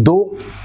2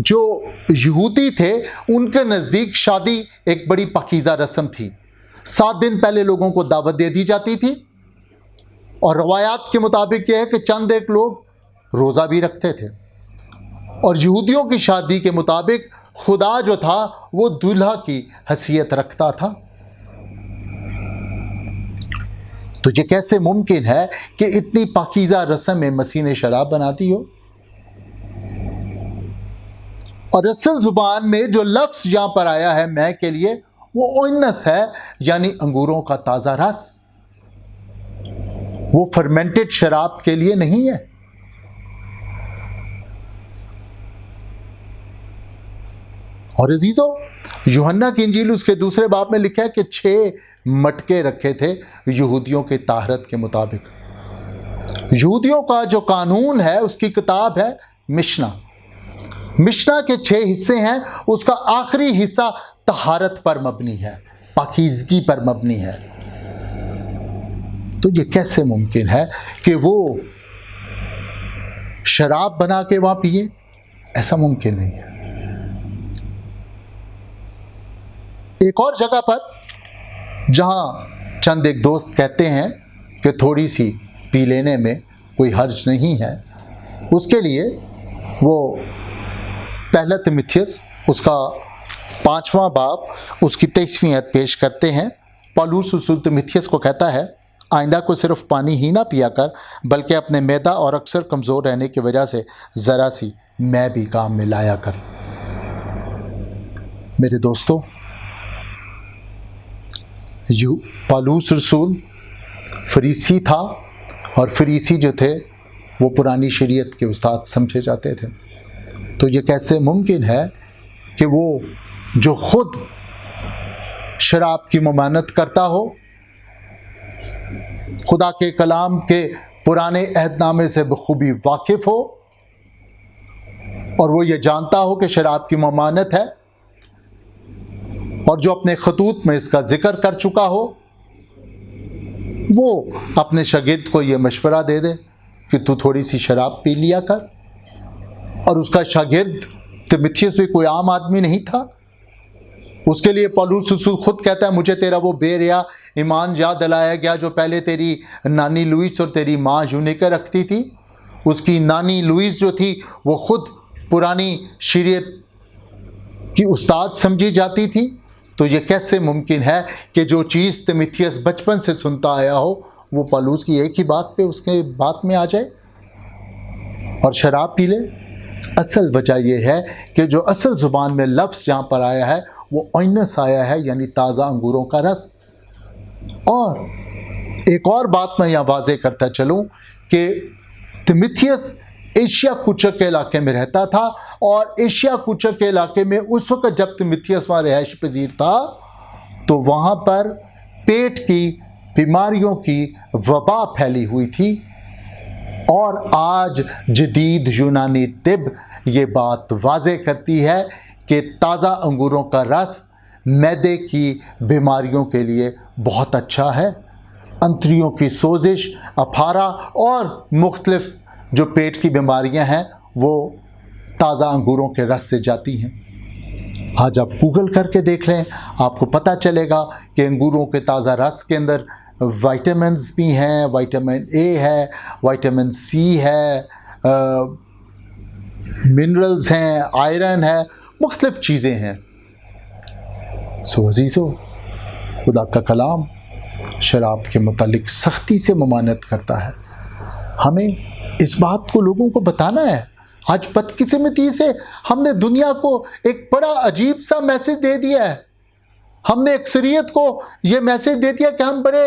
جو یہودی تھے ان کے نزدیک شادی ایک بڑی پاکیزہ رسم تھی. 7 دن پہلے لوگوں کو دعوت دے دی جاتی تھی، اور روایات کے مطابق یہ ہے کہ چند ایک لوگ روزہ بھی رکھتے تھے. اور یہودیوں کی شادی کے مطابق خدا جو تھا وہ دولہا کی حیثیت رکھتا تھا. تو یہ کیسے ممکن ہے کہ اتنی پاکیزہ رسم میں مسیح نے شراب بنا دی ہو؟ اور اصل زبان میں جو لفظ یہاں پر آیا ہے میں کے لیے، وہ اوئنس ہے، یعنی انگوروں کا تازہ رس. وہ فرمنٹڈ شراب کے لیے نہیں ہے. اور عزیزو، یوحنا کی انجیل اس کے دوسرے باب میں لکھا ہے کہ 6 مٹکے رکھے تھے یہودیوں کے طہارت کے مطابق. یہودیوں کا جو قانون ہے اس کی کتاب ہے مشنا. مشنا کے 6 حصے ہیں، اس کا آخری حصہ طہارت پر مبنی ہے، پاکیزگی پر مبنی ہے. تو یہ کیسے ممکن ہے کہ وہ شراب بنا کے وہاں پیے؟ ایسا ممکن نہیں ہے. ایک اور جگہ پر جہاں چند ایک دوست کہتے ہیں کہ تھوڑی سی پی لینے میں کوئی حرج نہیں ہے، اس کے لیے وہ پہلا تیموتھیوس اس کا 5واں باب اس کی 23ویں آیت پیش کرتے ہیں. پالوس رسول تیموتھیوس کو کہتا ہے، آئندہ کو صرف پانی ہی نہ پیا کر بلکہ اپنے معدہ اور اکثر کمزور رہنے کی وجہ سے ذرا سی میں بھی کام میں لایا کر. میرے دوستو، پالوس رسول فریسی تھا، اور فریسی جو تھے وہ پرانی شریعت کے استاد سمجھے جاتے تھے. تو یہ کیسے ممکن ہے کہ وہ جو خود شراب کی ممانعت کرتا ہو، خدا کے کلام کے پرانے عہد نامے سے بخوبی واقف ہو، اور وہ یہ جانتا ہو کہ شراب کی ممانعت ہے، اور جو اپنے خطوط میں اس کا ذکر کر چکا ہو، وہ اپنے شاگرد کو یہ مشورہ دے دے کہ تو تھوڑی سی شراب پی لیا کر. اور اس کا شاگرد تیموتھیوس بھی کوئی عام آدمی نہیں تھا. اس کے لیے پالوس رسول خود کہتا ہے، مجھے تیرا وہ بے ریا ایمان یاد دلایا گیا جو پہلے تیری نانی لوئس اور تیری ماں یونیکا رکھتی تھی. اس کی نانی لوئس جو تھی وہ خود پرانی شریعت کی استاد سمجھی جاتی تھی. تو یہ کیسے ممکن ہے کہ جو چیز تیموتھیوس بچپن سے سنتا آیا ہو وہ پالوس کی ایک ہی بات پہ اس کے بات میں آ جائے اور شراب پی لے؟ اصل وجہ یہ ہے کہ جو اصل زبان میں لفظ جہاں پر آیا ہے وہ اوئنس آیا ہے، یعنی تازہ انگوروں کا رس. اور ایک اور بات میں یہاں واضح کرتا چلوں کہ تیموتھیوس ایشیا کوچر کے علاقے میں رہتا تھا، اور ایشیا کوچر کے علاقے میں اس وقت جب تیموتھیوس وہاں رہائش پذیر تھا تو وہاں پر پیٹ کی بیماریوں کی وبا پھیلی ہوئی تھی. اور آج جدید یونانی طب یہ بات واضح کرتی ہے کہ تازہ انگوروں کا رس معدے کی بیماریوں کے لیے بہت اچھا ہے. انتڑیوں کی سوزش، اپھارا اور مختلف جو پیٹ کی بیماریاں ہیں وہ تازہ انگوروں کے رس سے جاتی ہیں. آج آپ گوگل کر کے دیکھ لیں، آپ کو پتہ چلے گا کہ انگوروں کے تازہ رس کے اندر وائٹامنز بھی ہیں، وائٹامن اے ہے، وائٹامن سی ہے، منرلز ہیں، آئرن ہے، مختلف چیزیں ہیں. سو عزیزو، خدا کا کلام شراب کے متعلق سختی سے ممانعت کرتا ہے. ہمیں اس بات کو لوگوں کو بتانا ہے. آج بدقسمتی سے ہم نے دنیا کو ایک بڑا عجیب سا میسج دے دیا ہے. ہم نے اکثریت کو یہ میسج دے دیا کہ ہم بڑے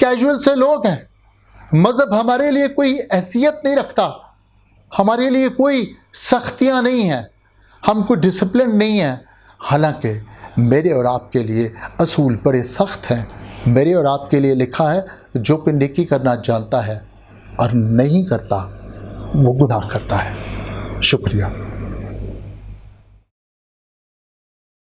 کیجول سے لوگ ہیں، مذہب ہمارے لیے کوئی حیثیت نہیں رکھتا، ہمارے لیے کوئی سختیاں نہیں ہیں، ہم کوئی ڈسپلن نہیں ہیں. حالانکہ میرے اور آپ کے لیے اصول بڑے سخت ہیں. میرے اور آپ کے لیے لکھا ہے، جو کوئی نیکی کرنا جانتا ہے اور نہیں کرتا وہ گناہ کرتا ہے. شکریہ.